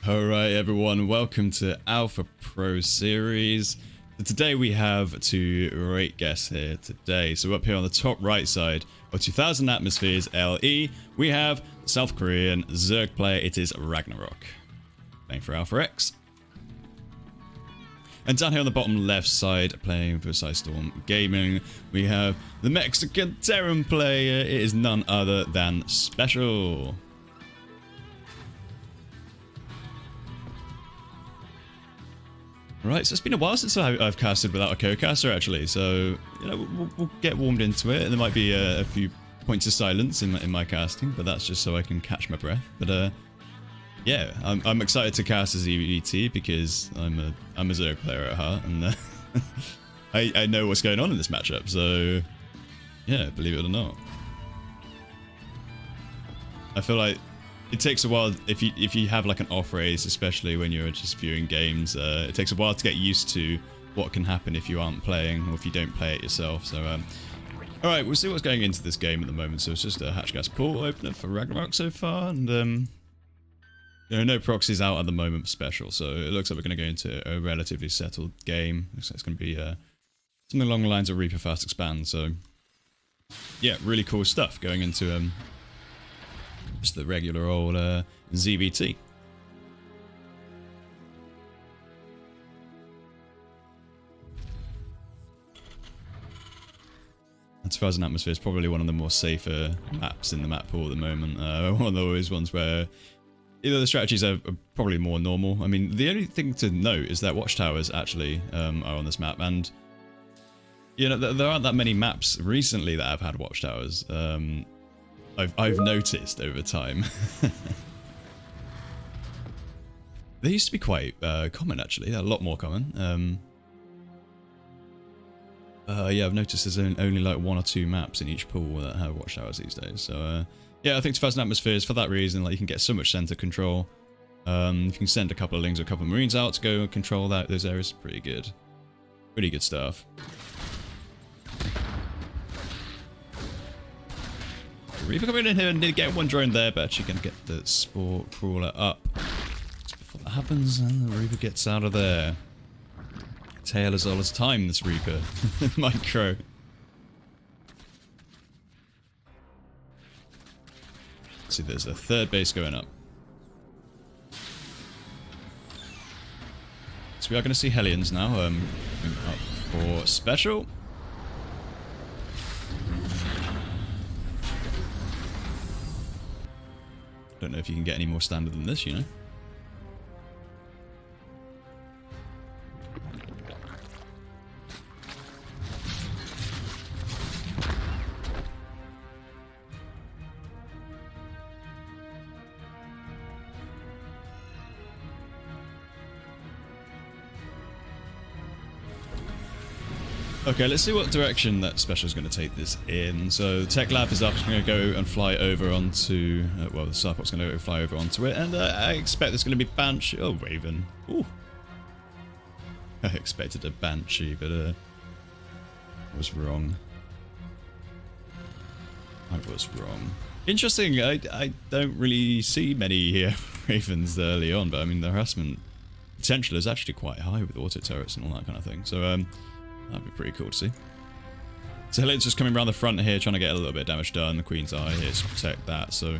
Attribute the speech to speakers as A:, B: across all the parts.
A: Alright everyone, welcome to Alpha Pro Series. So today we have two great guests here today. So up here on the top right side of 2000 Atmospheres LE, we have South Korean Zerg player, it is RAGNAROK, playing for Alpha X. And down here on the bottom left side, playing for Storm Gaming, we have the Mexican Terran player, it is none other than Special. Right, so it's been a while since I've casted without a co-caster actually, so you know we'll get warmed into it. There might be a few points of silence in my casting, but that's just so I can catch my breath. But yeah, I'm excited to cast as EVT because I'm a Zerg player at heart, and I know what's going on in this matchup. So yeah, believe it or not, I feel like it takes a while if you have like an off race, especially when you're just viewing games. It takes a while to get used to what can happen if you aren't playing or if you don't play it yourself. So all right, we'll see what's going into this game at the moment. So it's just a hatch gas pool opener for RAGNAROK so far, and you know, no proxies out at the moment for Special. So it looks like we're going to go into a relatively settled game. Looks like it's going to be something along the lines of Reaper Fast Expand. So yeah, really cool stuff going into just the regular old ZVT. And 2000 Atmosphere is probably one of the more safer maps in the map pool at the moment. One of those ones where either the strategies are probably more normal. I mean, the only thing to note is that watchtowers actually are on this map, and you know there aren't that many maps recently that have had watchtowers. I've noticed over time. They used to be quite common actually, a lot more common. Yeah, I've noticed there's only like one or two maps in each pool that have watchtowers these days. So yeah, I think 2000 Atmospheres for that reason, like you can get so much center control. You can send a couple of Lings or a couple of Marines out to go and control those areas. Pretty good stuff. Reaper coming in here and did get one drone there, but actually going to get the Spore Crawler up. Just before that happens, and the Reaper gets out of there. Tail as all his time, this Reaper. Micro. See, there's a third base going up. So we are going to see Hellions now, coming up for Special. Don't know if you can get any more standard than this, you know. Okay, let's see what direction that Special is going to take this in. So the tech lab is up, it's going to go and fly over onto, well, the starport's going to go fly over onto it, and I expect there's going to be Banshee. Oh, Raven. Ooh. I expected a Banshee, but I was wrong. I was wrong. Interesting, I don't really see many Ravens early on, but I mean the harassment potential is actually quite high with auto turrets and all that kind of thing. So that'd be pretty cool to see. So Hellions just coming around the front here, trying to get a little bit of damage done. The Queen's Eye here to protect that. So,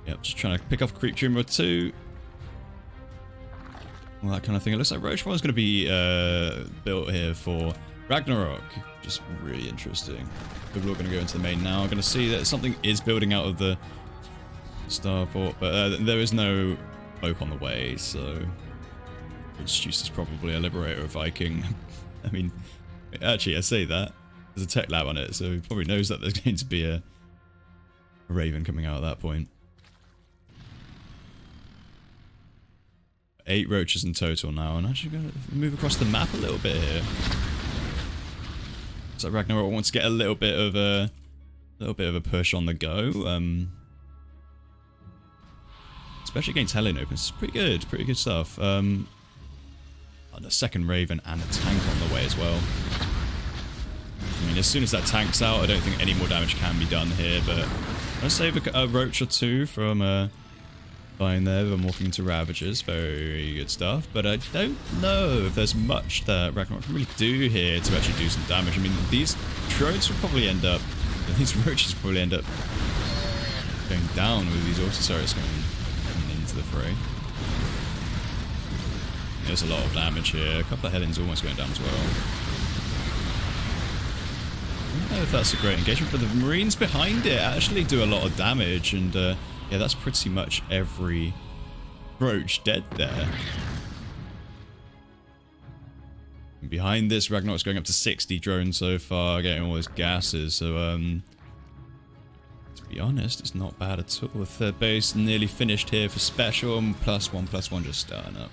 A: yeah, just trying to pick off a creep tumor or two. All that kind of thing. It looks like Roach One's going to be built here for RAGNAROK. Just really interesting. People are going to go into the main now. I'm going to see that something is building out of the starport, but there is no oak on the way, so Prince Juice is probably a Liberator Viking. I mean, actually, I say that. There's a tech lab on it, so he probably knows that there's going to be a Raven coming out at that point. 8 roaches in total now, and I'm actually going to move across the map a little bit here. So RAGNAROK wants to get a little bit of a push on the go, especially against Hellion opens. It's pretty good stuff. And a second Raven and a tank on the way as well. I mean, as soon as that tank's out, I don't think any more damage can be done here, but I'll save a roach or two from Fine there, we're morphing into Ravagers, very good stuff, but I don't know if there's much that Ragnarok can really do here to actually do some damage. I mean, these drones will probably end up, these roaches will probably end up going down with these auto-turrets coming into the fray. There's a lot of damage here, a couple of Helens almost going down as well. I don't know if that's a great engagement, but the Marines behind it actually do a lot of damage, and yeah, that's pretty much every roach dead there. And behind this, Ragnarok's going up to 60 drones so far, getting all those gases, so to be honest, it's not bad at all. The third base nearly finished here for special, and +1/+1 just starting up.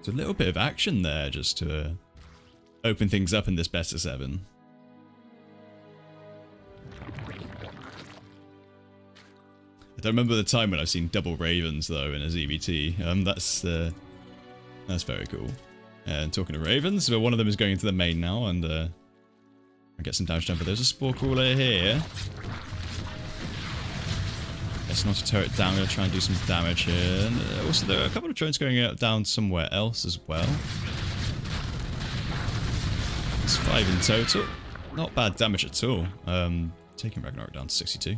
A: It's a little bit of action there just to open things up in this best of 7. I don't remember the time when I've seen double Ravens though in a ZBT. That's very cool. And talking of Ravens, so one of them is going into the main now, and I get some damage done. But there's a Spore Crawler here. That's not a turret down. I'm going to try and do some damage here. And also, there are a couple of drones going down somewhere else as well. It's 5 in total. Not bad damage at all. Taking Ragnarok down to 62.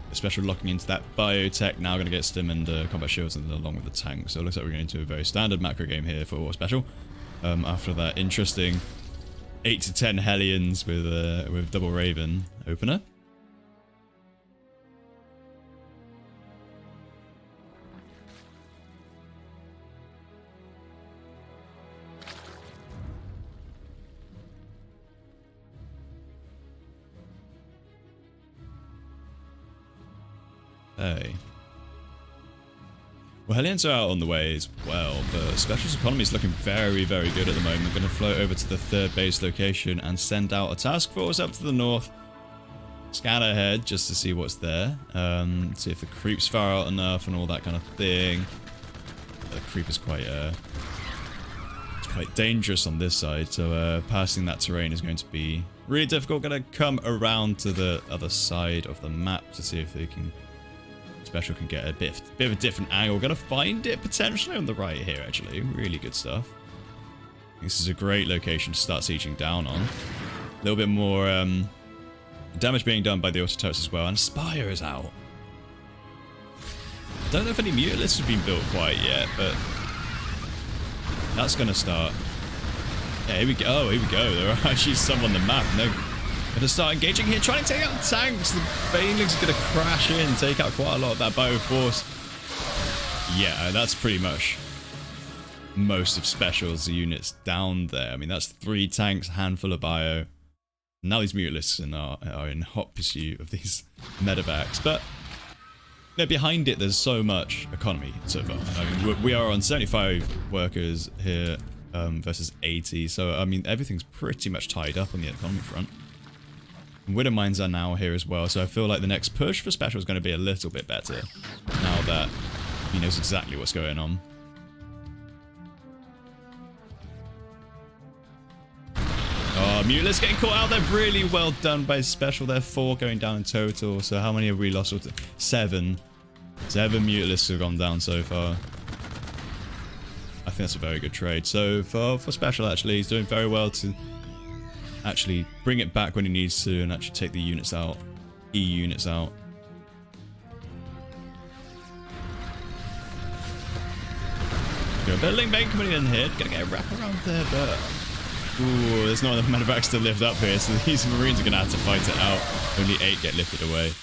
A: The special locking into that biotech now going to get stim and combat shields and along with the tank. So it looks like we're going into a very standard macro game here for special. After that interesting 8 to 10 Hellions with double Raven opener. Hey. Well, Hellions are out on the way as well, but Special's economy is looking very, very good at the moment. Going to float over to the third base location and send out a task force up to the north. Scan ahead just to see what's there. See if the creep's far out enough and all that kind of thing. The creep is quite dangerous on this side, so passing that terrain is going to be really difficult. Going to come around to the other side of the map to see if they can... Special can get a bit of a different angle. Gonna find it potentially on the right here, actually. Really good stuff. This is a great location to start sieging down on. A little bit more damage being done by the auto turrets as well. And Spire is out. Don't know if any Mutalisks have been built quite yet, but that's gonna start. Yeah, here we go. Oh, here we go. There are actually some on the map. No. Gonna start engaging here, trying to take out tanks. The Banelings are gonna crash in, take out quite a lot of that bio force. Yeah, that's pretty much most of Special's units down there. I mean, that's 3 tanks, handful of bio. Now these Mutalisks are in hot pursuit of these medevacs, but you know, behind it there's so much economy so far. I mean, we are on 75 workers here versus 80, so I mean everything's pretty much tied up on the economy front. Widow mines are now here as well, so I feel like the next push for Special is going to be a little bit better now that he knows exactly what's going on. Oh, Mutalisks getting caught out there. Really well done by Special. They're 4 going down in total, so how many have we lost? 7. 7 Mutalisks have gone down so far. I think that's a very good trade. So for Special, actually, he's doing very well to actually bring it back when he needs to and actually take the units out, units out. Got a building bank coming in here, gonna get a wrap around there, but ooh, there's not enough medevacs to lift up here, so these Marines are gonna have to fight it out. Only 8 get lifted away.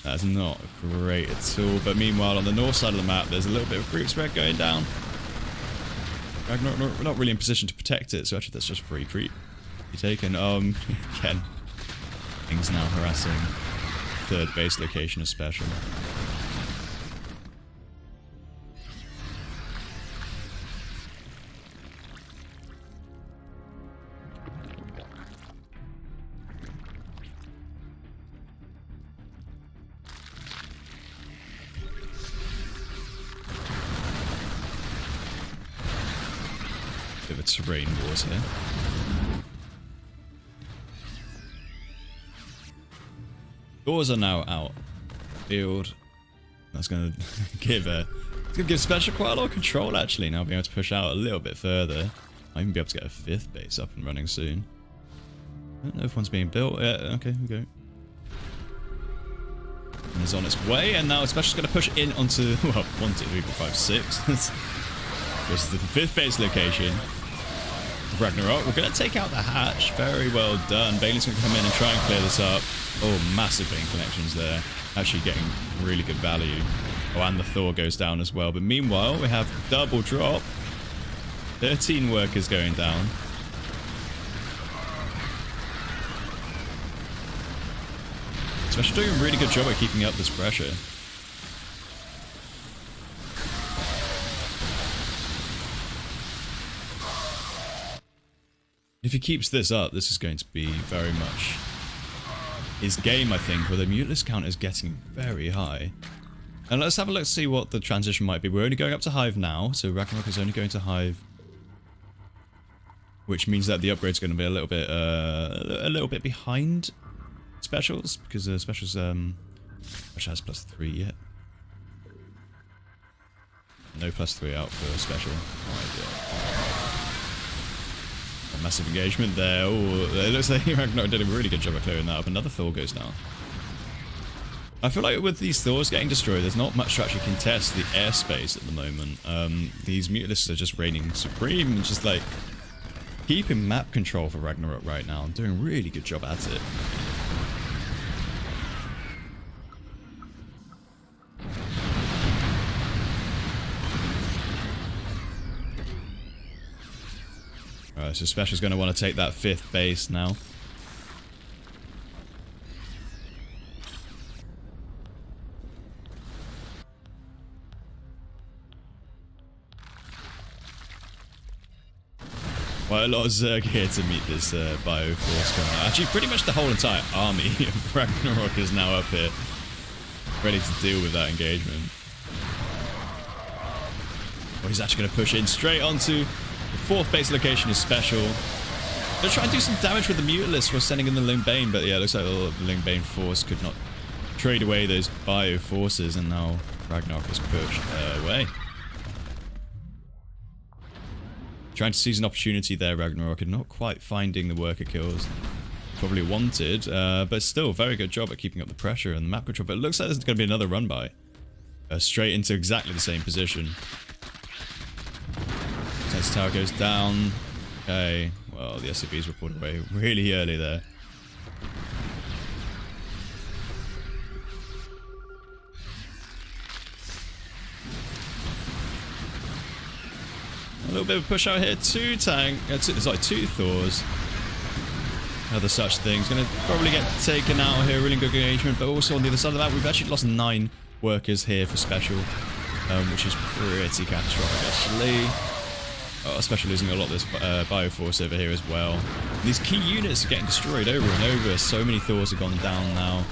A: That's not great at all, but meanwhile on the north side of the map there's a little bit of creep spread going down. We're not really in position to protect it, so actually that's just free creep. Taken. Again, things now harassing third base location of Special. Bit of a terrain wars here. Doors are now out. Field. That's going to give Special quite a lot of control, actually, now being able to push out a little bit further. Might even be able to get a 5th base up and running soon. I don't know if one's being built. Yeah, okay, we go. And it's on its way, and now Special's going to push in onto, well, 1, 2, 3, 4, 5, 6. This is the 5th base location of Ragnarok. We're going to take out the hatch. Very well done. Bailey's going to come in and try and clear this up. Oh, massive vein connections there. Actually getting really good value. Oh, and the Thor goes down as well. But meanwhile, we have double drop. 13 workers going down. Especially doing a really good job at keeping up this pressure. If he keeps this up, this is going to be very much his game, I think, where the muteless count is getting very high. And let's have a look to see what the transition might be. We're only going up to Hive now, so Ragnarok is only going to Hive, which means that the upgrade's going to be a little bit behind Specials, because Specials Special has +3 yet. No +3 out for Special. A massive engagement there. Oh, it looks like Ragnarok did a really good job of clearing that up. Another Thor goes down. I feel like with these Thors getting destroyed, there's not much to actually contest the airspace at the moment. These Mutalisks are just reigning supreme and just like keeping map control for Ragnarok right now. I'm doing a really good job at it. Alright, so Special's going to want to take that 5th base now. Quite a lot of Zerg here to meet this Bioforce coming out. Actually, pretty much the whole entire army of Ragnarok is now up here, ready to deal with that engagement. Oh, he's actually going to push in straight onto the 4th base location is Special. They're trying to do some damage with the Mutalisks. We're sending in the Lingbane, but yeah, it looks like the Lingbane force could not trade away those Bio forces, and now Ragnarok is pushed away. Trying to seize an opportunity there, Ragnarok, and not quite finding the worker kills probably wanted, but still, very good job at keeping up the pressure and the map control. But it looks like there's going to be another run by. Straight into exactly the same position. Sense tower goes down. Okay, well, the SCVs were pulled away really early there. A little bit of a push out here. 2 Thors. Other such things. Going to probably get taken out here. Really good engagement. But also on the other side of that, we've actually lost 9 workers here for Special, which is pretty catastrophic actually. Especially losing a lot of this Bioforce over here as well. These key units are getting destroyed over and over. So many Thors have gone down now.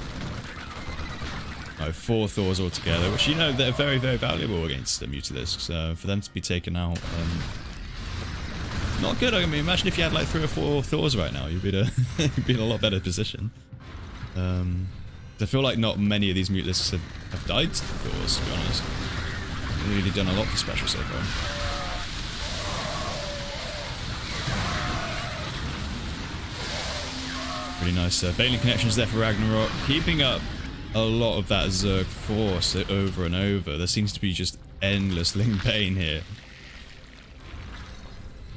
A: 4 Thors altogether, which, you know, they're very, very valuable against the Mutalisks. For them to be taken out, not good. I mean, imagine if you had like 3 or 4 Thors right now, you'd be in a lot better position. I feel like not many of these Mutalisks have died to the Thors, to be honest. They've really done a lot for Special so far. Really nice Bailey connections there for Ragnarok, keeping up a lot of that Zerg force over and over. There seems to be just endless Lingbane here.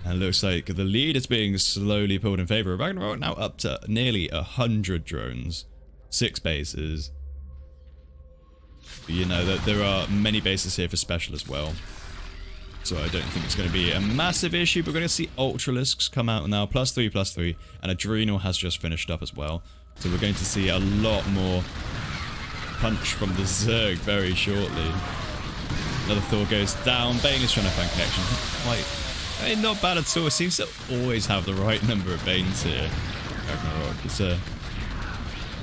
A: And it looks like the lead is being slowly pulled in favor of Ragnarok, now up to nearly 100 drones, 6 bases. But you know that there are many bases here for Special as well. So I don't think it's going to be a massive issue. But we're going to see Ultralisks come out now, +3/+3, and Adrenal has just finished up as well. So we're going to see a lot more punch from the Zerg very shortly. Another Thor goes down. Bane is trying to find connection. Not bad at all. Seems to always have the right number of Banes here. Ragnarok. It's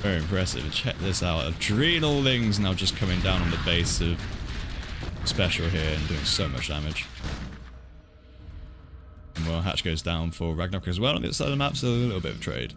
A: very impressive. Check this out. Adrenal Lings now just coming down on the base of Special here and doing so much damage. And well, Hatch goes down for Ragnarok as well on the other side of the map, so a little bit of trade.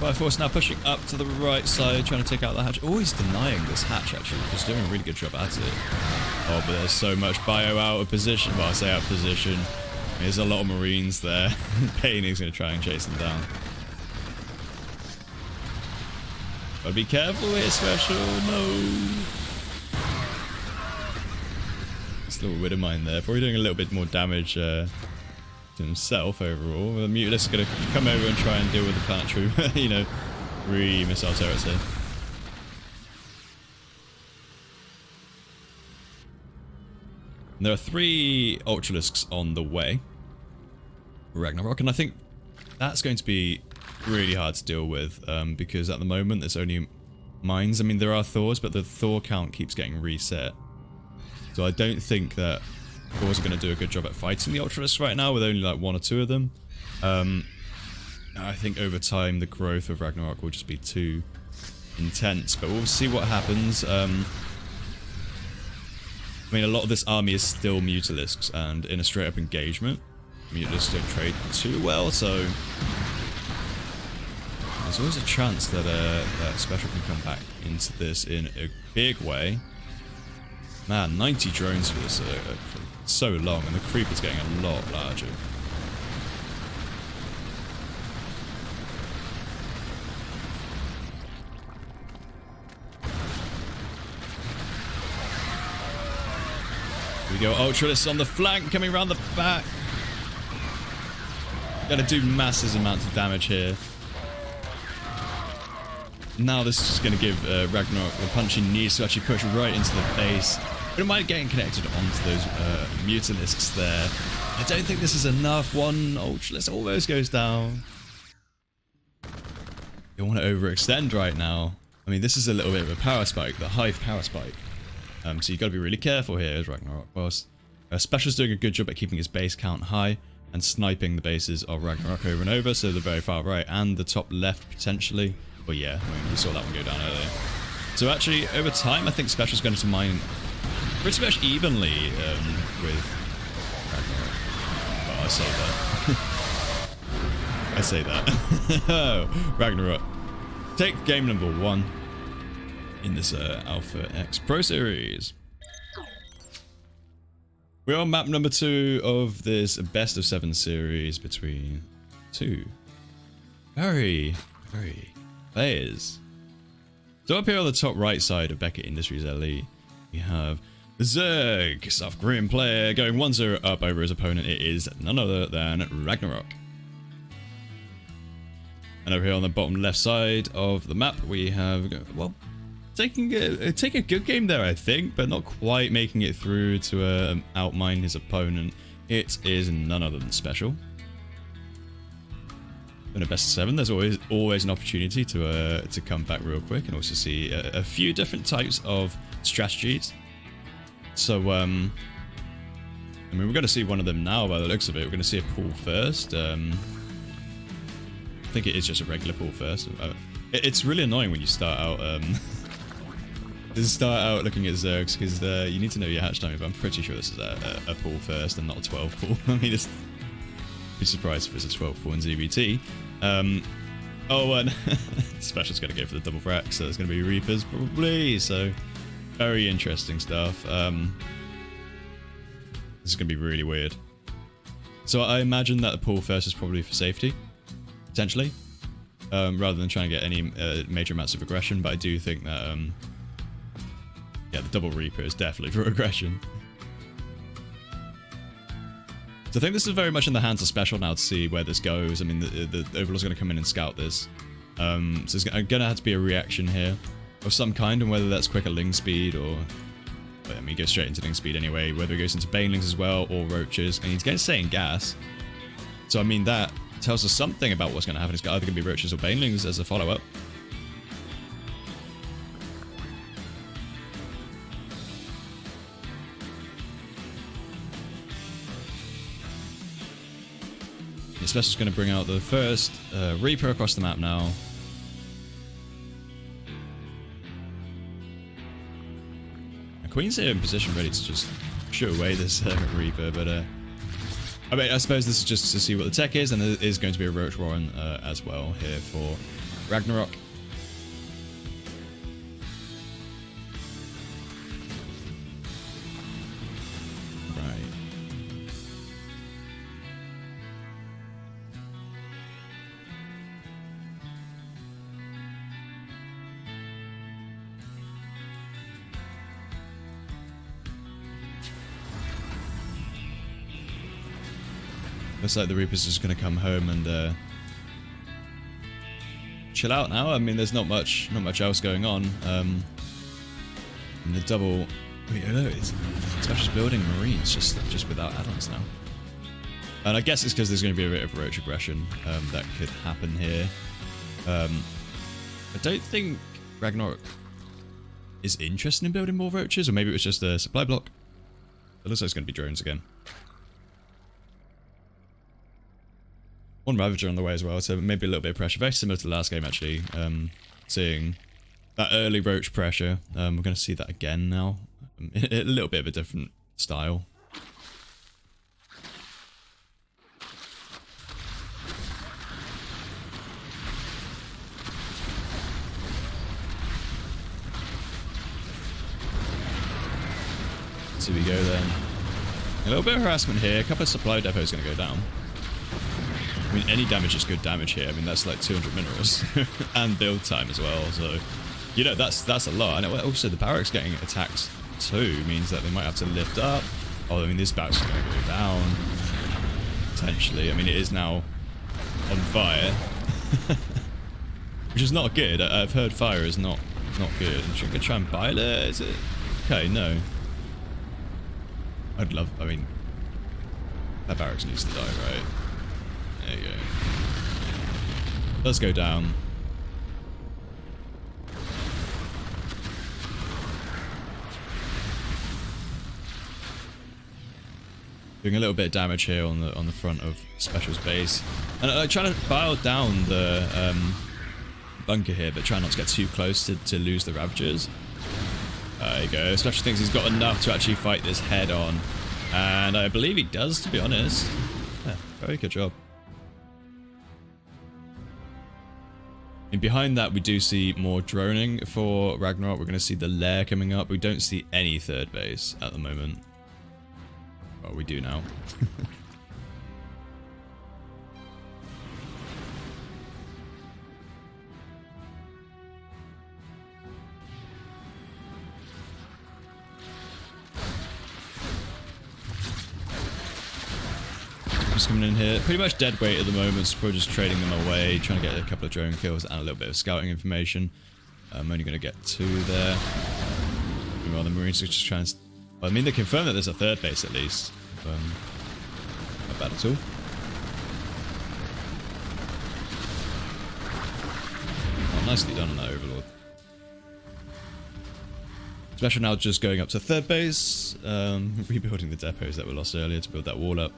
A: Fire Force now pushing up to the right side, trying to take out the hatch. Oh, he's denying this hatch, actually. He's doing a really good job at it. Oh, but there's so much bio out of position. Well, I say out of position. There's a lot of Marines there. Painting's going to try and chase them down. But be careful here, Special. No. This little Widowmine there. Probably doing a little bit more damage to himself overall. The Mutalisk is going to come over and try and deal with the planetary, you know, re-missile turrets here. And there are 3 Ultralisks on the way. Ragnarok, and I think that's going to be really hard to deal with because at the moment there's only mines. I mean, there are Thors, but the Thor count keeps getting reset. So I don't think that Thors are going to do a good job at fighting the Ultralisks right now with only like 1 or 2 of them. I think over time the growth of Ragnarok will just be too intense, but we'll see what happens. I mean, a lot of this army is still Mutalisks, and in a straight up engagement, Mutalisks don't trade too well, so there's always a chance that that Special can come back into this in a big way. Man, 90 drones for this for so long, and the creep is getting a lot larger. Here we go, Ultralisks on the flank, coming around the back. Gonna do massive amounts of damage here. Now this is just gonna give Ragnarok the punch he needs to actually push right into the base. I don't mind getting connected onto those Mutalisks there. I don't think this is enough. 1 Ultralisk almost goes down. You don't want to overextend right now. I mean, this is a little bit of a power spike, the Hive power spike. So you've got to be really careful here as Ragnarok. Whilst Special's doing a good job at keeping his base count high and sniping the bases of Ragnarok over and over, so the very far right and the top left potentially. But yeah, I mean, we saw that one go down earlier. So actually, over time, I think Special's going to mine pretty much evenly with Ragnarok. Oh, I say that. I say that. Ragnarok. Take game number 1 in this Alpha X Pro Series. We're on map number 2 of this best of 7 series between 2 very players. So up here on the top right side of Beckett Industries LE, we have Zerg, South Korean player, going 1-0 up over his opponent. It is none other than Ragnarok. And over here on the bottom left side of the map, we have, well, taking a good game there, I think, but not quite making it through to outmine his opponent. It is none other than Special. In a best of 7, there's always an opportunity to come back real quick and also see a few different types of strategies. So, I mean, we're going to see one of them now by the looks of it. We're going to see a pull first. I think it is just a regular pull first. It's really annoying when you start out looking at Zergs, because you need to know your hatch timing, but I'm pretty sure this is a pull first and not a 12 pull. I mean, I'd be surprised if it's a 12 pull in ZBT. Oh, and Special's going to go for the double frac, so there's going to be Reapers probably, so very interesting stuff. This is going to be really weird. So I imagine that the pull first is probably for safety, potentially, rather than trying to get any major amounts of aggression, but I do think that, yeah, the double Reaper is definitely for aggression. So I think this is very much in the hands of Special now to see where this goes. I mean, the Overlord's going to come in and scout this. So there's going to have to be a reaction here of some kind, and whether that's quicker Ling speed or... I mean, he goes straight into Ling speed anyway, whether he goes into Banelings as well, or Roaches, and he's going to stay in gas. So, I mean, that tells us something about what's going to happen. It's either going to be Roaches or Banelings as a follow-up. Special's going to bring out the first Reaper across the map now. And Queen's here in position ready to just shoot away this Reaper, but I mean, I suppose this is just to see what the tech is, and there is going to be a Roach Warren as well here for Ragnarok. Right. Looks like the Reaper's just gonna come home and chill out now. I mean, there's not much else going on. And the double, wait, no, it's just building Marines just without add-ons now. And I guess it's because there's going to be a bit of roach aggression that could happen here. I don't think Ragnarok is interested in building more roaches, or maybe it was just a supply block. It looks like it's going to be drones again. One Ravager on the way as well, so maybe a little bit of pressure. Very similar to the last game, actually. Seeing that early roach pressure. We're going to see that again now. A little bit of a different style. So we go then. A little bit of harassment here. A couple of supply depots going to go down. I mean, any damage is good damage here. I mean, that's like 200 minerals and build time as well. So, you know, that's a lot. And also, the barracks getting attacked too means that they might have to lift up. Oh, I mean, this barracks is going to go down potentially. I mean, it is now on fire, which is not good. I've heard fire is not good. Should we try and bile it? Is it okay? No. I'd love. I mean, that barracks needs to die, right? There you go. Let's go down. Doing a little bit of damage here on the front of Special's base, and I'm trying to bile down the bunker here, but try not to get too close to lose the Ravagers. There you go. Special thinks he's got enough to actually fight this head on, and I believe he does, to be honest. Yeah, very good job. And behind that, we do see more droning for Ragnarok. We're going to see the lair coming up. We don't see any third base at the moment. Well, we do now. Just coming in here, pretty much dead weight at the moment, so probably just trading them away, trying to get a couple of drone kills and a little bit of scouting information. I'm only going to get 2 there. Meanwhile, the Marines are just trying to... Well, I mean, they confirmed that there's a third base at least. Not bad at all. Oh, nicely done on that Overlord. Special now just going up to third base, rebuilding the depots that were lost earlier to build that wall up.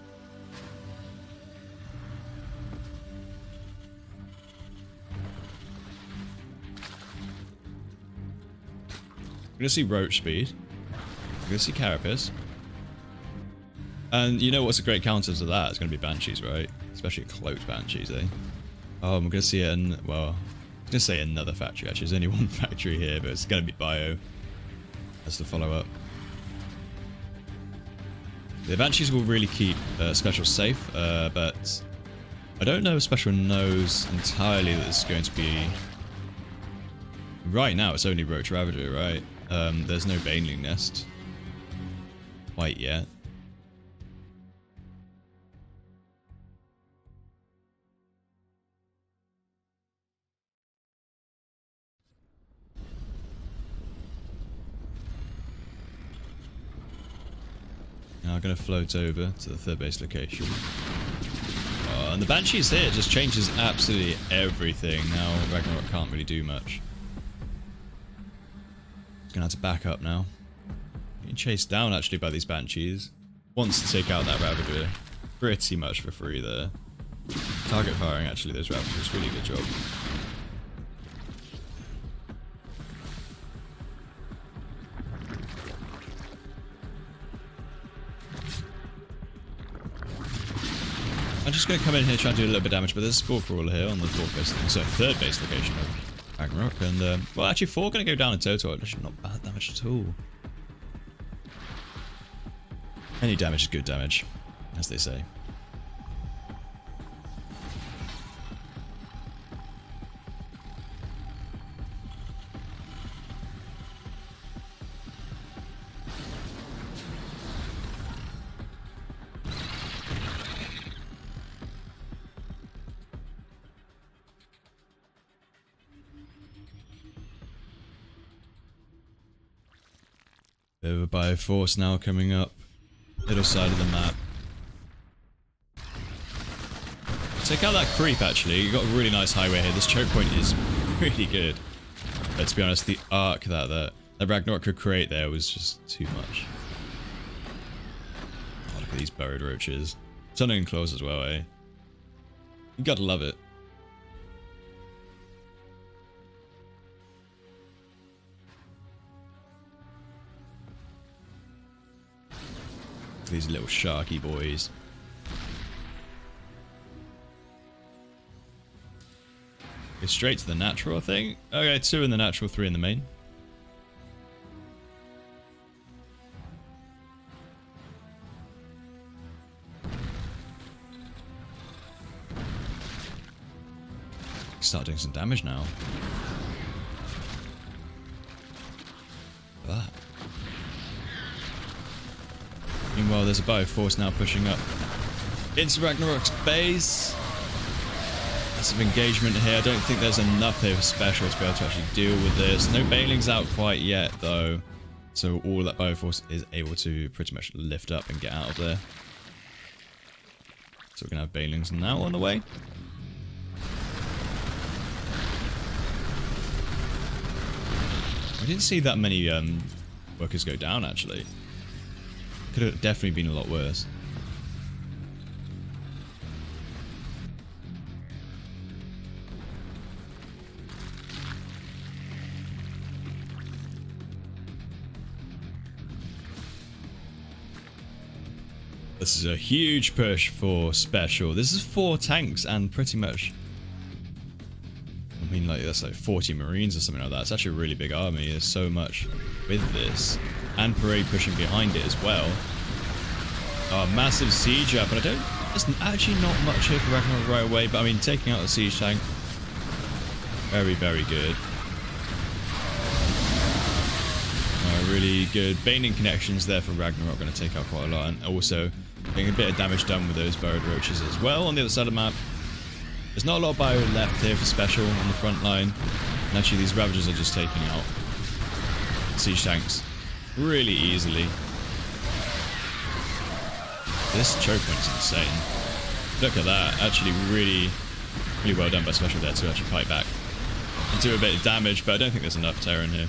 A: We're going to see Roach Speed. We're going to see Carapace. And you know what's a great counter to that? It's going to be Banshees, right? Especially cloaked Banshees, eh? Oh, we're going to see it in... Well, I was going to say another factory, actually. There's only one factory here, but it's going to be Bio as the follow-up. The Banshees will really keep Special safe, but I don't know if Special knows entirely that it's going to be... Right now, it's only Roach Ravager, right? There's no Baneling Nest quite yet. Now I'm going to float over to the third base location. Oh, and the Banshees here just changes absolutely everything. Now Ragnarok can't really do much. Gonna have to back up now. Getting chased down actually by these Banshees. Wants to take out that Ravager pretty much for free there. Target firing actually those Ravagers, really good job. just going to come in here, try and do a little bit of damage, but there's a spore crawler here on the third base location of Ragnarok, and well, actually 4 going to go down in total. Actually, not bad damage at all. Any damage is good damage, as they say. Bit of a bioforce now coming up. Middle side of the map. Take out that creep actually. You got a really nice highway here. This choke point is really good. But to be honest, the arc that Ragnarok could create there was just too much. Oh, look at these burrowed roaches. Tunneling claws as well, eh? You gotta love it. These little sharky boys. Go straight to the natural, I think. Okay, 2 in the natural, 3 in the main. Start doing some damage now. Look at that. Meanwhile, there's a bioforce now pushing up into Ragnarok's base. Massive engagement here. I don't think there's enough here for special to be able to actually deal with this. No bailing's out quite yet, though. So all that bioforce is able to pretty much lift up and get out of there. So we're going to have bailings now on the way. I didn't see that many workers go down, actually. Could have definitely been a lot worse. This is a huge push for special. This is 4 tanks and pretty much, I mean, like that's like 40 marines or something like that. It's actually a really big army. There's so much with this. And Parade pushing behind it as well. Oh, massive siege up, and there's actually not much here for Ragnarok right away, but I mean, taking out the siege tank, very, very good. Really good baiting connections there for Ragnarok, going to take out quite a lot, and also getting a bit of damage done with those burrowed roaches as well on the other side of the map. There's not a lot of bio left here for special on the front line, and actually these Ravagers are just taking out siege tanks really easily. This choke point's insane. Look at that. Actually really well done by special there to actually fight back and do a bit of damage, but I don't think there's enough Terran here.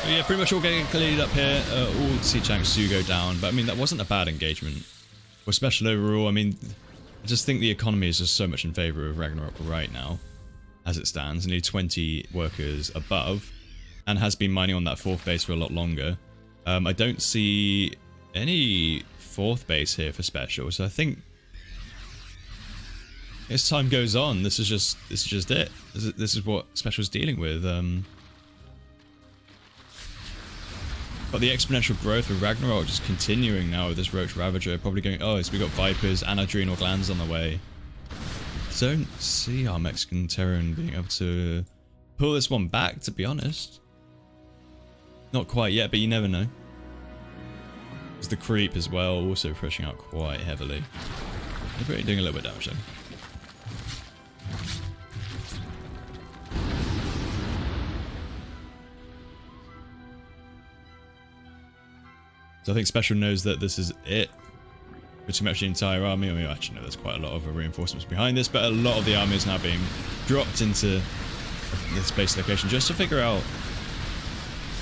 A: But yeah, pretty much all getting cleared up here. All siege tanks do go down, but I mean that wasn't a bad engagement. For special overall, I mean, I just think the economy is just so much in favour of Ragnarok right now, as it stands. Nearly 20 workers above, and has been mining on that 4th base for a lot longer. I don't see any 4th base here for special, so I think as time goes on, this is just it. This is what special's dealing with. But the exponential growth of Ragnarok just continuing now with this Roach Ravager, probably going, oh, so we got Vipers and Adrenal Glands on the way. Don't see our Mexican Terran being able to pull this one back, to be honest. Not quite yet, but you never know. There's the creep as well, also pushing out quite heavily. They're pretty doing a little bit of damage though. So I think Special knows that this is it. Pretty much the entire army. I mean, actually, no, there's quite a lot of reinforcements behind this, but a lot of the army is now being dropped into this base location just to figure out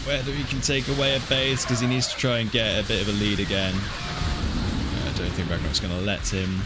A: whether he can take away a base, because he needs to try and get a bit of a lead again. I don't think Ragnarok's going to let him.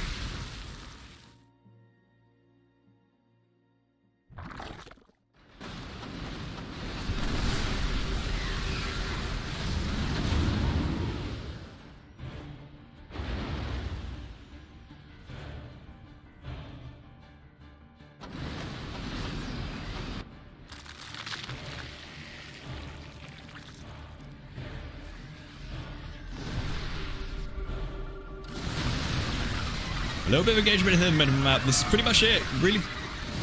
A: A little bit of engagement in the middle map. This is pretty much it. Really.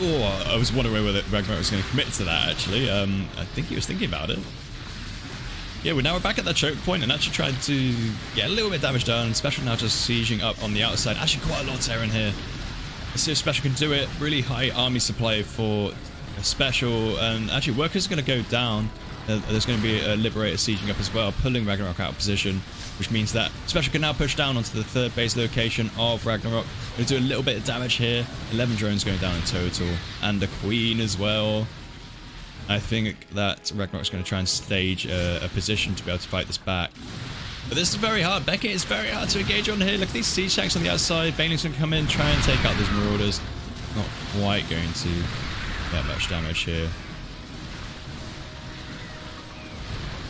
A: Oh, I was wondering whether Ragnarok was going to commit to that, actually. I think he was thinking about it. Yeah, we're back at that choke point and actually trying to get a little bit of damage done. Special now just sieging up on the outside. Actually, quite a lot of terror in here. Let's see if Special can do it. Really high army supply for a Special. And actually, Workers are going to go down. There's going to be a Liberator sieging up as well, pulling Ragnarok out of position, which means that Special can now push down onto the third base location of Ragnarok. Going to do a little bit of damage here. 11 drones going down in total, and a Queen as well. I think that Ragnarok's going to try and stage a position to be able to fight this back. But this is very hard. Beckett is very hard to engage on here. Look at these siege tanks on the outside. Baneling's going to come in, try and take out those Marauders. Not quite going to get much damage here.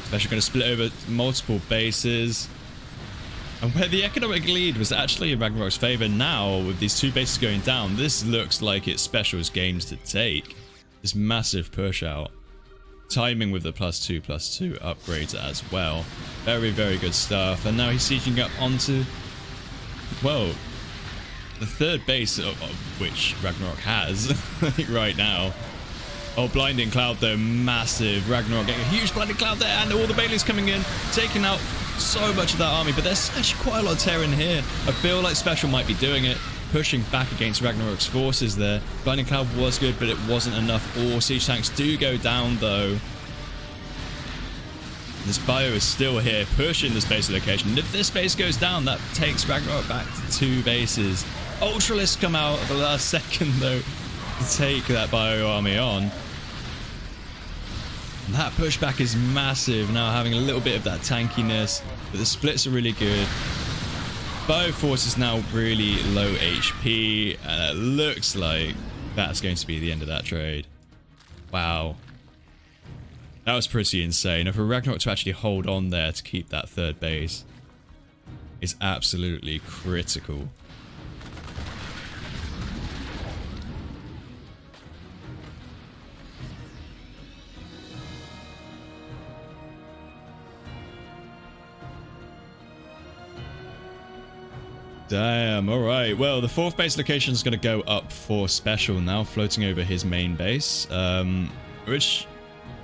A: Special going to split over multiple bases. And where the economic lead was actually in Ragnarok's favor, now with these two bases going down, this looks like it's Special's games to take. This massive push out. Timing with the +2/+2 upgrades as well. Very, very good stuff. And now he's sieging up onto, well, the third base of which Ragnarok has right now. Oh, Blinding Cloud though, massive. Ragnarok getting a huge Blinding Cloud there, and all the Baileys coming in, taking out so much of that army, but there's actually quite a lot of terror in here. I feel like Special might be doing it, pushing back against Ragnarok's forces there. Blinding Cloud was good, but it wasn't enough. All siege tanks do go down though. This bio is still here, pushing this base location. And if this base goes down, that takes Ragnarok back to 2 bases. Ultralists come out at the last second though, to take that bio army on. And that pushback is massive, now having a little bit of that tankiness, but the splits are really good. Bio Force is now really low HP, and it looks like that's going to be the end of that trade. Wow. That was pretty insane. And for Ragnarok to actually hold on there to keep that third base is absolutely critical. Damn, alright. Well, the 4th base location is going to go up for Special now, floating over his main base, which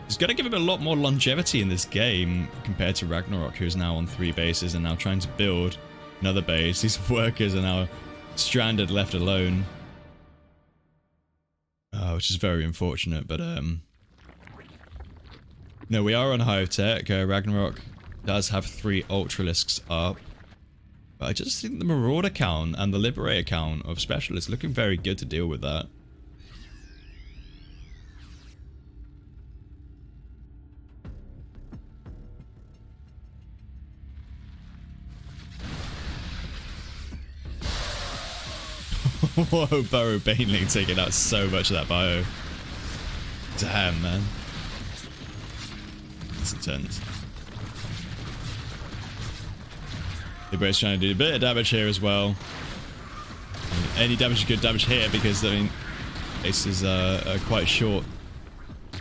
A: is going to give him a lot more longevity in this game compared to Ragnarok, who's now on 3 bases and now trying to build another base. These workers are now stranded, left alone, which is very unfortunate, but no, we are on Hive Tech. Ragnarok does have 3 Ultralisks up. But I just think the Marauder count and the Liberator count of Special is looking very good to deal with that. Whoa, Burrow Baneling taking out so much of that bio. Damn, man. That's intense. Liberator's trying to do a bit of damage here as well. Any damage is good damage here because, I mean, bases are quite short.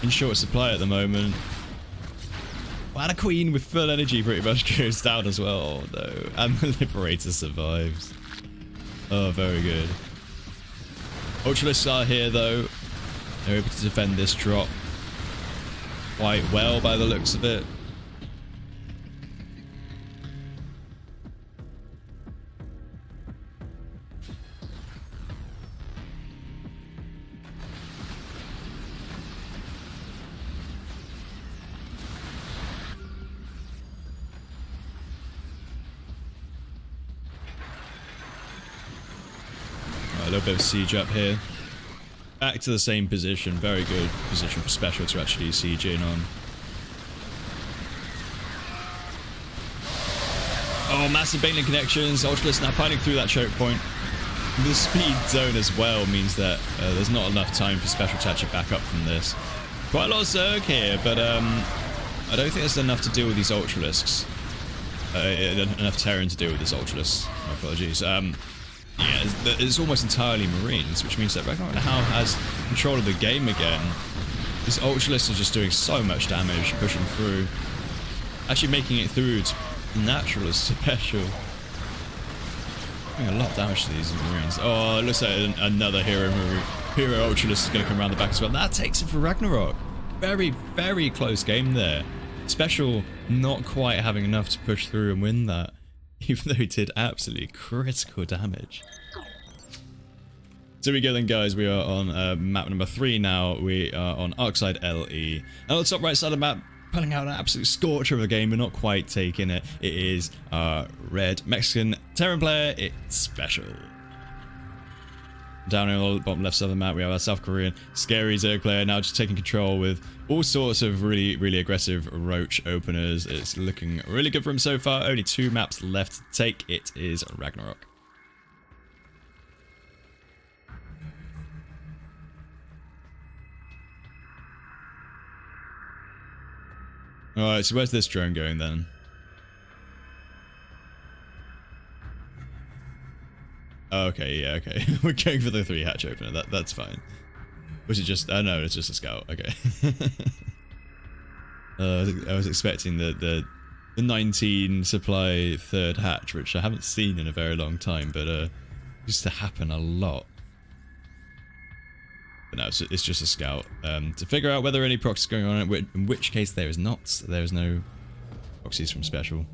A: In short supply at the moment. Wow, the Queen with full energy pretty much goes down as well. Oh no. And the Liberator survives. Oh, very good. Ultralists are here though. They're able to defend this drop quite well by the looks of it. A little bit of siege up here. Back to the same position. Very good position for Special to actually siege in on. Oh, massive Baneling connections. Ultralisk now piling through that choke point. The speed zone as well means that there's not enough time for Special to actually back up from this. Quite a lot of Zerg here, but I don't think there's enough to deal with these Ultralisks. Enough Terran to deal with these Ultralisks. My apologies. Yeah, it's almost entirely Marines, which means that Ragnarok now has control of the game again. These Ultralisks are just doing so much damage, pushing through. Actually making it through to natural as Special. Doing a lot of damage to these Marines. Oh, it looks like another hero Ultralist is going to come around the back as well. That takes it for Ragnarok. Very, very close game there. Special not quite having enough to push through and win that, even though he did absolutely critical damage. So we go then, guys. We are on map number 3 now. We are on Arcside LE. And on the top right side of the map, pulling out an absolute scorcher of a game, but not quite taking it. It is our red Mexican Terran player. It's Special. Down on the bottom left side of the map, we have our South Korean Scary Zero player now just taking control with all sorts of really, really aggressive roach openers. It's looking really good for him so far. Only 2 maps left to take. It is Ragnarok. Alright, so where's this drone going then? Okay, yeah, okay. We're going for the 3 hatch opener. That's fine. Was it just... Oh no, it's just a scout. Okay. I was expecting the 19 supply 3rd hatch, which I haven't seen in a very long time, but used to happen a lot. But no, it's just a scout. To figure out whether any proxy is going on, in which case there is not. There is no proxies from Special.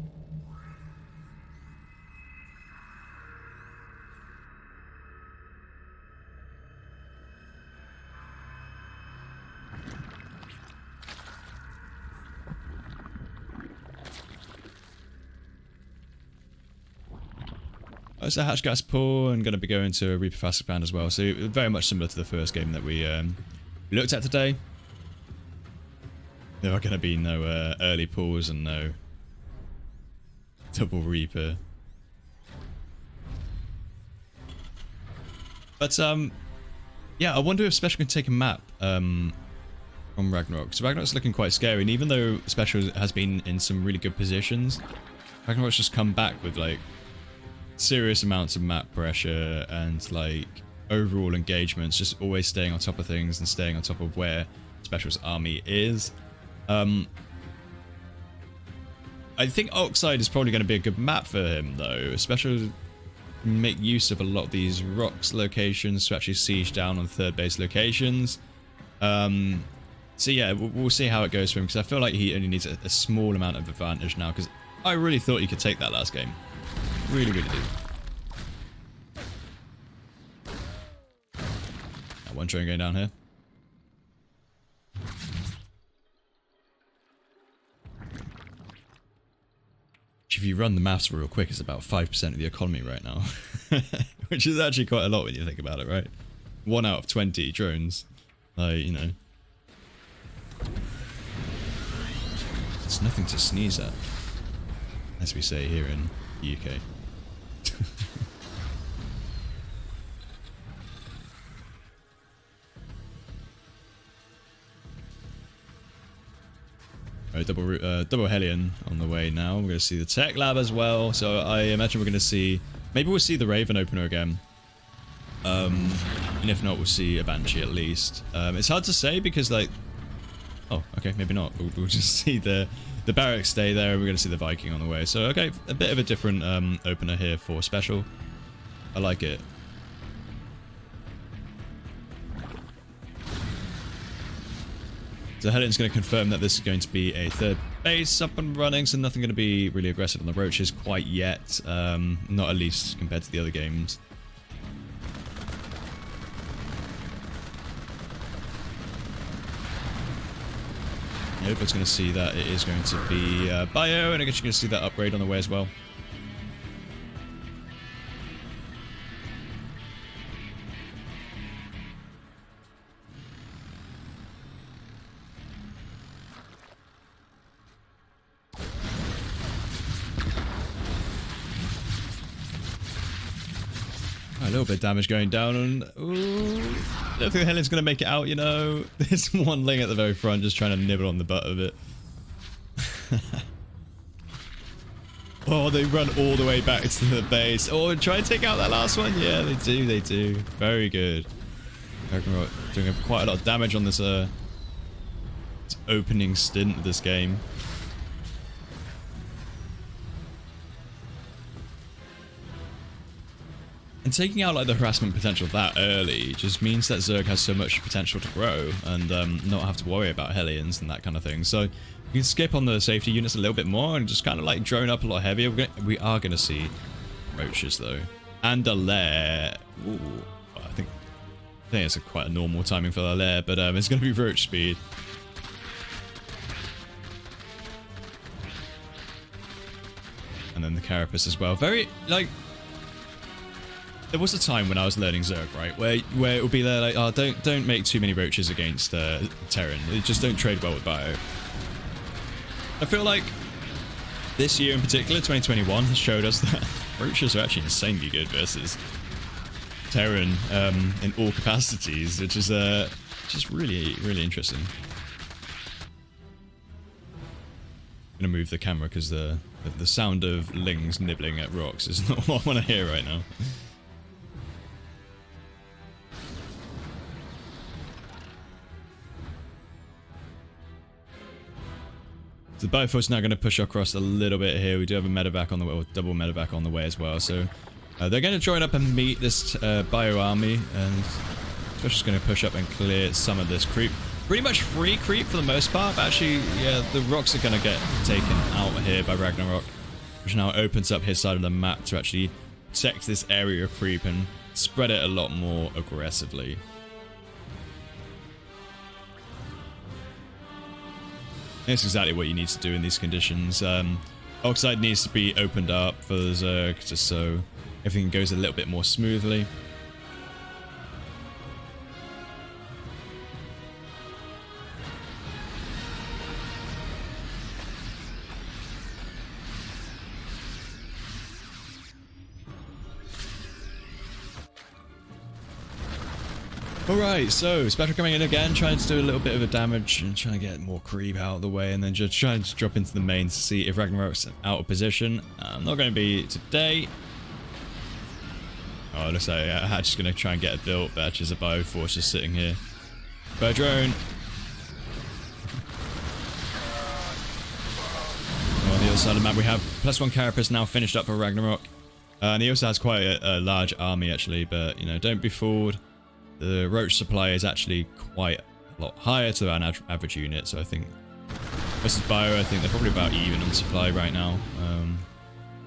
A: It's a hatch gas pull and going to be going to a Reaper fast expand as well. So very much similar to the first game that we looked at today. There are going to be no early pulls and no double Reaper. But yeah, I wonder if Special can take a map from Ragnarok. So Ragnarok's looking quite scary, and even though Special has been in some really good positions, Ragnarok's just come back with like serious amounts of map pressure and like overall engagements, just always staying on top of things and staying on top of where Special's army is. I think Oxide is probably going to be a good map for him though. Special make use of a lot of these rocks locations to actually siege down on 3rd base locations. So yeah, we'll see how it goes for him, because I feel like he only needs a small amount of advantage now, because I really thought he could take that last game. Really, really do. One train going down here. If you run the maths real quick, it's about 5% of the economy right now. Which is actually quite a lot when you think about it, right? 1 out of 20 drones. You know. It's nothing to sneeze at, as we say here in the UK. Alright, double Hellion on the way now. We're going to see the tech lab as well. So I imagine we're going to see... Maybe we'll see the Raven opener again. And if not, we'll see a Banshee at least. It's hard to say because, like... Oh, okay, maybe not. We'll just see the barracks stay there, and we're going to see the Viking on the way. So, okay, a bit of a different opener here for Special. I like it. So Hellion's going to confirm that this is going to be a 3rd base up and running, so nothing going to be really aggressive on the roaches quite yet. Not at least compared to the other games. Everyone's going to see that it is going to be bio, and I guess you're going to see that upgrade on the way as well. A little bit of damage going down, and ooh, I don't think Helen's going to make it out, you know. There's one Ling at the very front just trying to nibble on the butt of it. Oh, they run all the way back to the base. Oh, try and take out that last one. Yeah, they do, they do. Very good. Ragnarok doing quite a lot of damage on this opening stint of this game. And taking out like the harassment potential that early just means that Zerg has so much potential to grow and not have to worry about Hellions and that kind of thing. So you can skip on the safety units a little bit more and just kind of like drone up a lot heavier. We are going to see roaches though. And a lair. Ooh, I think it's quite a normal timing for the lair, but it's going to be roach speed. And then the carapace as well. Very, like... There was a time when I was learning Zerg, right, where it would be there like, oh, don't make too many roaches against Terran. Just don't trade well with Bio. I feel like this year in particular, 2021, has showed us that roaches are actually insanely good versus Terran in all capacities, which is just really, really interesting. I'm gonna move the camera because the sound of lings nibbling at rocks is not what I want to hear right now. The Bioforce now going to push across a little bit here. We do have a medevac on the way, or double medevac on the way as well. So they're going to join up and meet this Bio army, and we're just going to push up and clear some of this creep. Pretty much free creep for the most part. But actually, yeah, the rocks are going to get taken out here by Ragnarok, which now opens up his side of the map to actually protect this area of creep and spread it a lot more aggressively. That's exactly what you need to do in these conditions. Oxide needs to be opened up for the Zerg just so everything goes a little bit more smoothly. Alright, so Spectre coming in again, trying to do a little bit of a damage and trying to get more creep out of the way, and then just trying to drop into the main to see if Ragnarok's out of position. Not going to be today. Oh, it looks like I'm just going to try and get it built, but actually there's a Bioforce just sitting here. Bird drone. On the other side of the map we have +1 Carapace now finished up for Ragnarok. And he also has quite a large army actually, but you know, don't be fooled. The roach supply is actually quite a lot higher to an average unit, so I think versus Bio, I think they're probably about even on supply right now,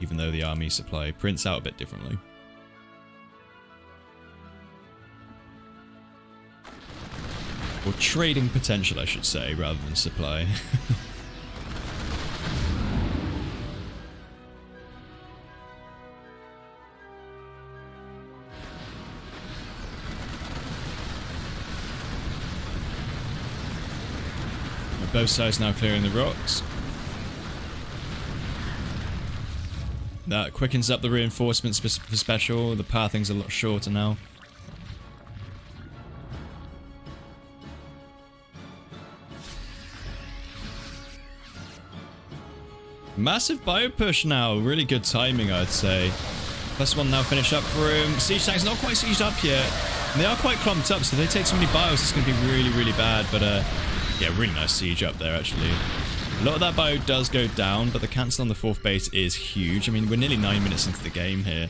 A: even though the army supply prints out a bit differently. Or trading potential, I should say, rather than supply. Both sides now clearing the rocks. That quickens up the reinforcements for special. The pathing's a lot shorter now. Massive bio push now. Really good timing, I'd say. +1 now finished up for him. Siege tank's not quite sieged up yet. And they are quite clumped up, so if they take too many bios, it's going to be really, really bad. But yeah, really nice siege up there, actually. A lot of that bio does go down, but the cancel on the 4th base is huge. I mean, we're nearly 9 minutes into the game here.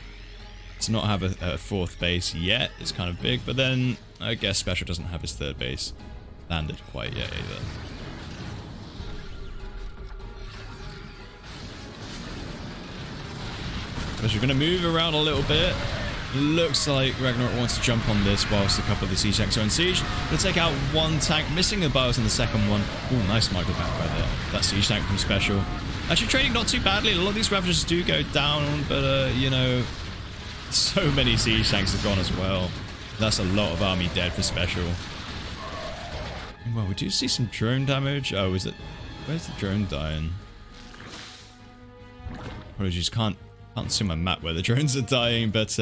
A: To not have a 4th base yet is kind of big, but then I guess Special doesn't have his 3rd base landed quite yet either. So we're going to move around a little bit. Looks like Ragnarok wants to jump on this whilst a couple of the siege tanks are in siege. Gonna take out one tank, missing the bios in the second one. Oh, nice microback right there. That siege tank from Special. Actually trading not too badly. A lot of these Ravagers do go down, but you know, so many siege tanks have gone as well. That's a lot of army dead for Special. Well, we do see some drone damage. Oh, is it? Where's the drone dying? Apologies, can't see my map where the drones are dying, but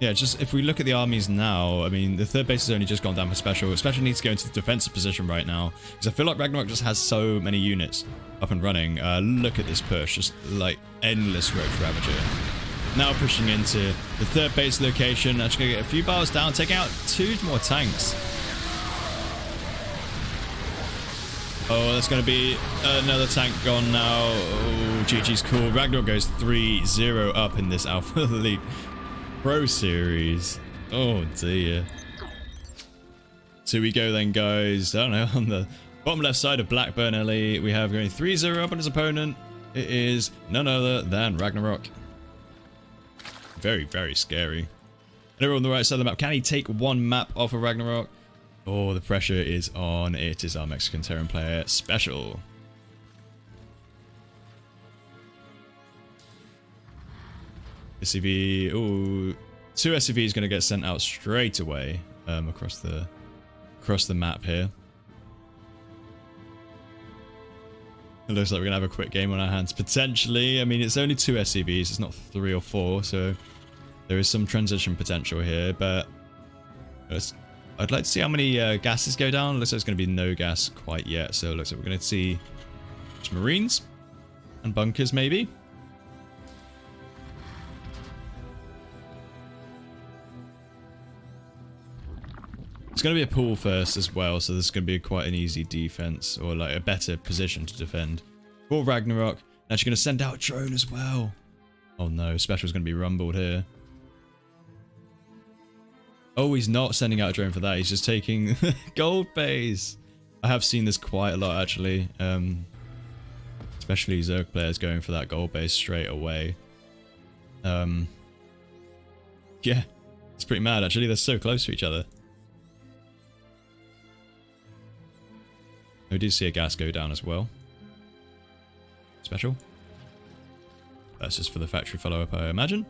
A: yeah, just if we look at the armies now, I mean, the 3rd base has only just gone down for Special. Special needs to go into the defensive position right now, because I feel like Ragnarok just has so many units up and running. Look at this push, just like endless Roach Ravager. Now pushing into the 3rd base location, actually gonna get a few bars down, taking out 2 more tanks. Oh, that's going to be another tank gone now. Oh, GG's cool. Ragnarok goes 3-0 up in this Alpha League. Pro Series. Oh dear. So we go then, guys. I don't know, on the bottom left side of Blackburn LE, we have going 3-0 up on his opponent. It is none other than RAGNAROK. Very, very scary. And over on the right side of the map, can he take one map off of RAGNAROK? Oh, the pressure is on. It is our Mexican Terran player, Special. SCV, ooh, 2 SCVs going to get sent out straight away across the map here. It looks like we're going to have a quick game on our hands, potentially. I mean, it's only 2 SCVs, it's not 3 or 4, so there is some transition potential here, but I'd like to see how many gases go down. It looks like there's going to be no gas quite yet, so it looks like we're going to see some Marines and bunkers, maybe. It's going to be a pool first as well, so this is going to be quite an easy defense, or like a better position to defend. For RAGNAROK, actually going to send out a drone as well. Oh no, Special's going to be rumbled here. Oh, he's not sending out a drone for that, he's just taking gold base. I have seen this quite a lot actually, especially Zerg players going for that gold base straight away. Yeah, it's pretty mad actually, they're so close to each other. We did see a gas go down as well. Special. That's just for the factory follow-up, I imagine.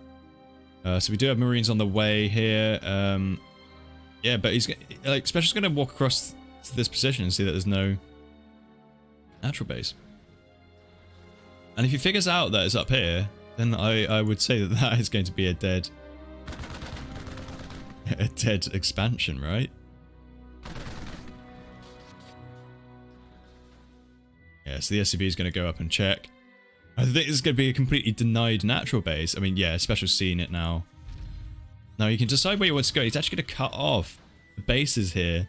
A: So we do have Marines on the way here. Yeah, but he's like Special's going to walk across to this position and see that there's no natural base. And if he figures out that it's up here, then I would say that that is going to be a dead expansion, right? Yeah, so the SCV is going to go up and check. I think this is going to be a completely denied natural base. I mean, yeah, Special's seen it now. Now you can decide where you want to go. He's actually going to cut off the bases here.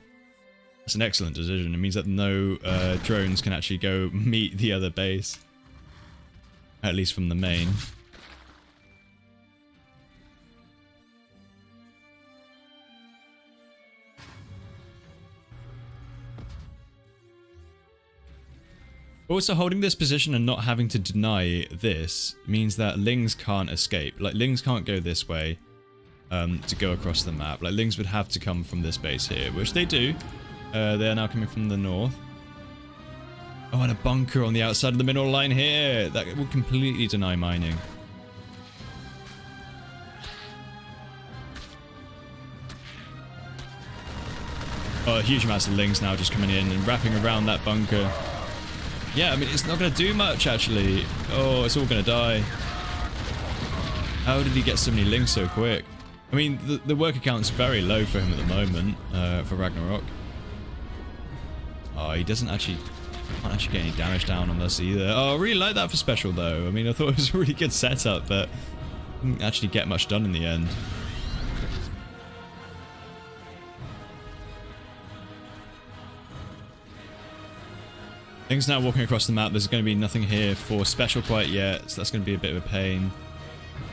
A: That's an excellent decision. It means that no drones can actually go meet the other base. At least from the main. Also, holding this position and not having to deny this means that Lings can't escape. Like, Lings can't go this way to go across the map. Like, Lings would have to come from this base here, which they do. They are now coming from the north. Oh, and a bunker on the outside of the mineral line here. That will completely deny mining. Oh, huge amounts of Lings now just coming in and wrapping around that bunker. Yeah, I mean, it's not going to do much, actually. Oh, it's all going to die. How did he get so many Lings so quick? I mean, the worker count's very low for him at the moment, for RAGNAROK. Oh, he doesn't actually... can't actually get any damage down on this either. Oh, I really like that for Special, though. I mean, I thought it was a really good setup, but didn't actually get much done in the end. Things now walking across the map. There's going to be nothing here for Special quite yet, so that's going to be a bit of a pain.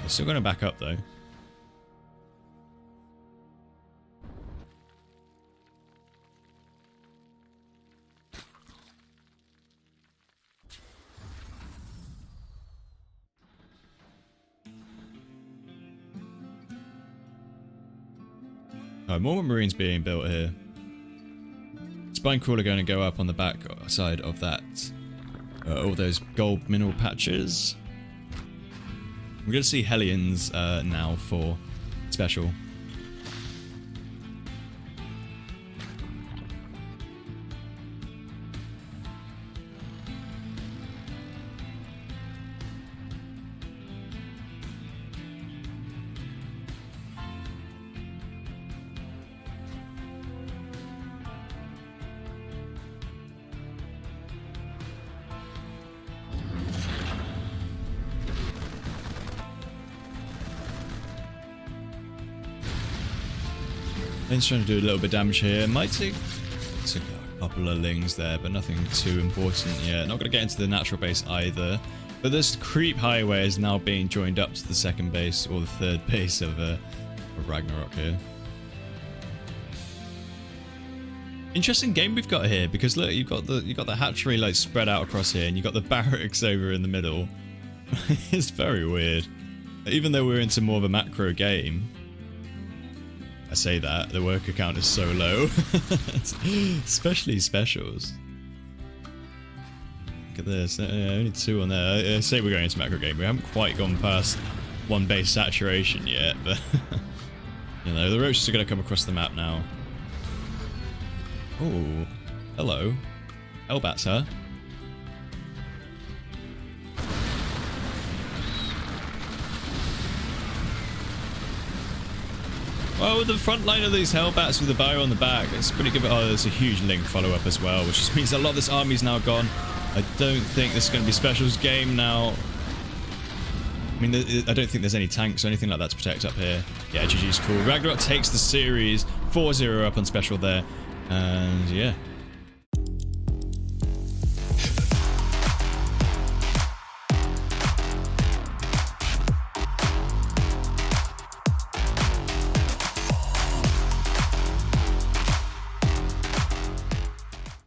A: They're still going to back up though. Oh, more Marines being built here. Spine Crawler going to go up on the back side of that. All those gold mineral patches. We're going to see Hellions now for Special. Ling's trying to do a little bit of damage here. Might take a couple of Lings there, but nothing too important yet. Not going to get into the natural base either. But this creep highway is now being joined up to the second base or the third base of Ragnarok here. Interesting game we've got here because look, you've got the hatchery like spread out across here, and you've got the barracks over in the middle. It's very weird. Even though we're into more of a macro game, I say that the worker count is so low, especially specials. Look at this, only 2 on there. I say we're going into macro game. We haven't quite gone past 1 base saturation yet, but you know the roaches are going to come across the map now. Oh, hello, Hellbats, huh? Well, with the front line of these Hellbats with the bio on the back, it's pretty good. Oh, there's a huge link follow-up as well, which just means a lot of this army's now gone. I don't think this is going to be specials game now. I mean, I don't think there's any tanks or anything like that to protect up here. Yeah, GG's cool. Ragnarok takes the series 4-0 up on special there. And yeah,